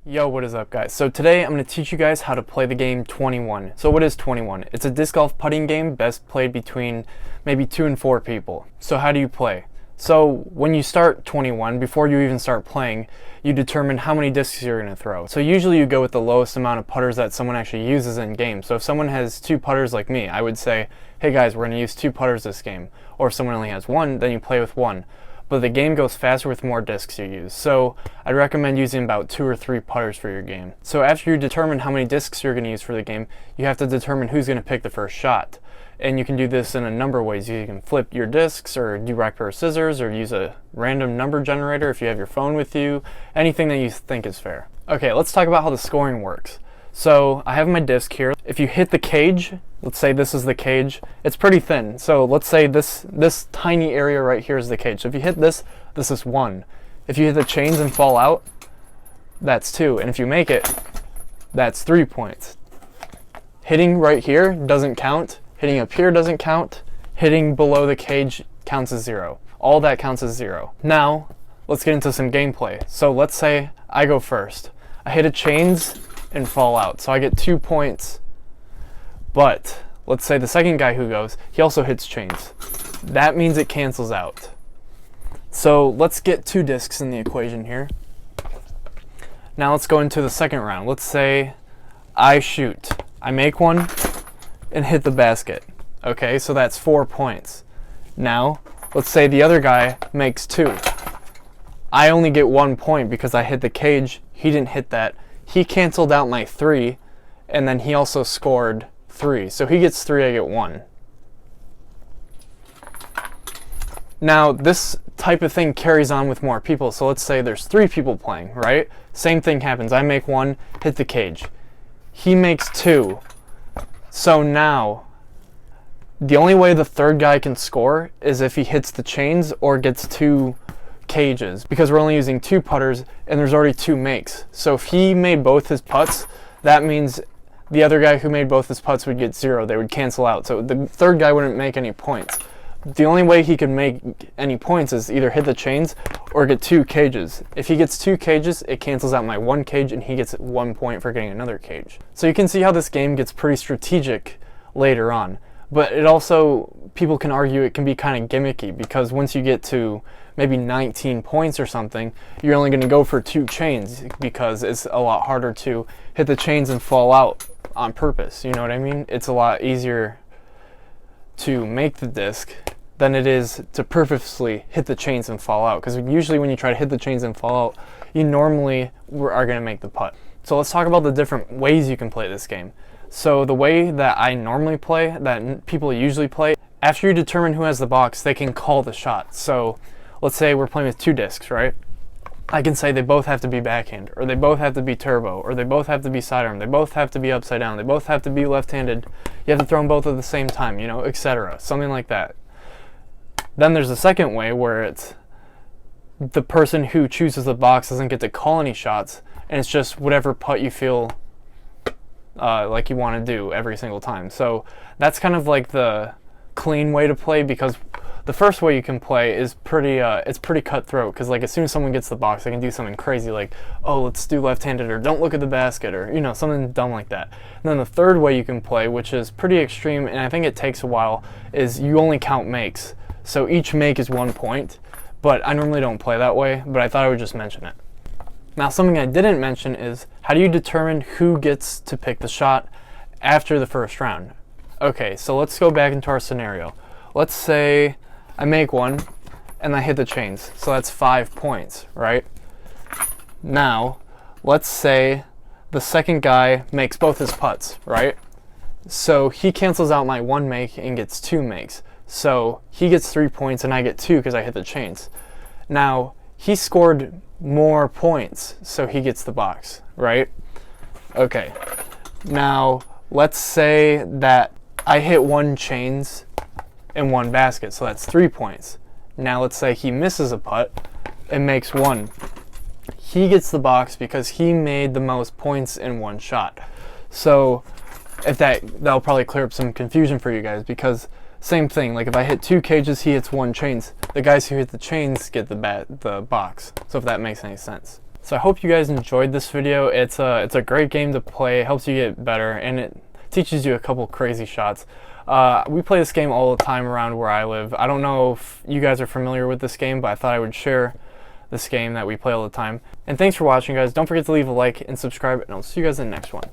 Yo, what is up guys? So today I'm going to teach you guys how to play the game 21. So what is 21? It's a disc golf putting game best played between maybe 2 and 4 people. So how do you play? So when you start 21, before you even start playing, you determine how many discs you're going to throw. So usually you go with the lowest amount of putters that someone actually uses in game. So if someone has 2 putters like me, I would say, hey guys, we're going to use 2 putters this game. Or if someone only has 1, then you play with 1. But the game goes faster with more discs you use. So I'd recommend using about 2 or 3 putters for your game. So after you determine how many discs you're going to use for the game, you have to determine who's going to pick the first shot. And you can do this in a number of ways. You can flip your discs, or do rock, paper, scissors, or use a random number generator if you have your phone with you. Anything that you think is fair. Okay, let's talk about how the scoring works. So I have my disc here. If you hit the cage, let's say this is the cage, it's pretty thin. So let's say this tiny area right here is the cage. So if you hit this, this is 1. If you hit the chains and fall out, that's 2. And if you make it, that's 3 points. Hitting right here doesn't count. Hitting up here doesn't count. Hitting below the cage counts as 0. All that counts as 0. Now, let's get into some gameplay. So let's say I go first. I hit a chains and fall out. So I get 2 points. But let's say the second guy who goes, he also hits chains. That means it cancels out. So let's get 2 discs in the equation here. Now let's go into the second round. Let's say I shoot. I make one and hit the basket. Okay, so that's 4 points. Now, let's say the other guy makes 2. I only get 1 point because I hit the cage. He didn't hit that. He canceled out my 3, and then he also scored 3. So he gets 3, I get 1. Now, this type of thing carries on with more people. So let's say there's 3 people playing, right? Same thing happens. I make 1, hit the cage. He makes 2. So now, the only way the third guy can score is if he hits the chains or gets 2 cages, because we're only using 2 putters and there's already 2 makes. So if he made both his putts, that means the other guy who made both his putts would get 0. They would cancel out. So the third guy wouldn't make any points. The only way he could make any points is either hit the chains or get 2 cages. If he gets 2 cages, it cancels out my 1 cage and he gets 1 point for getting another cage. So you can see how this game gets pretty strategic later on. But it also, people can argue it can be kind of gimmicky, because once you get to maybe 19 points or something, you're only going to go for 2 chains, because it's a lot harder to hit the chains and fall out on purpose. You know what I mean? It's a lot easier to make the disc than it is to purposely hit the chains and fall out, because usually when you try to hit the chains and fall out, you normally are going to make the putt. So let's talk about the different ways you can play this game. So the way that I normally play, that people usually play, after you determine who has the box, they can call the shot. So let's say we're playing with 2 discs, right? I can say they both have to be backhand, or they both have to be turbo, or they both have to be sidearm, they both have to be upside down, they both have to be left-handed, you have to throw them both at the same time, you know, etc. Something like that. Then there's a second way where it's the person who chooses the box doesn't get to call any shots, and it's just whatever putt you feel like you want to do every single time. So that's kind of like the clean way to play, because the first way you can play is it's pretty cutthroat, because like as soon as someone gets the box, they can do something crazy like, oh, let's do left-handed, or don't look at the basket, or you know, something dumb like that. And then the third way you can play, which is pretty extreme, and I think it takes a while, is you only count makes. So each make is 1 point, but I normally don't play that way, but I thought I would just mention it. Now, something I didn't mention is, how do you determine who gets to pick the shot after the first round? Okay, so let's go back into our scenario. Let's say I make 1 and I hit the chains, so that's 5 points, right? Now, let's say the second guy makes both his putts, right? So he cancels out my 1 make and gets 2 makes. So he gets 3 points and I get 2 because I hit the chains. Now, he scored more points, so he gets the box, right? Okay, now let's say that I hit 1 chains and 1 basket, so that's 3 points. Now let's say he misses a putt and makes 1. He gets the box because he made the most points in 1 shot. So if that'll probably clear up some confusion for you guys, because same thing, like if I hit 2 cages, he hits 1 chains. The guys who hit the chains get the box. So if that makes any sense. So I hope you guys enjoyed this video. It's a great game to play. It helps you get better, and it teaches you a couple crazy shots. We play this game all the time around where I live. I don't know if you guys are familiar with this game, but I thought I would share this game that we play all the time. And thanks for watching, guys. Don't forget to leave a like and subscribe, and I'll see you guys in the next one.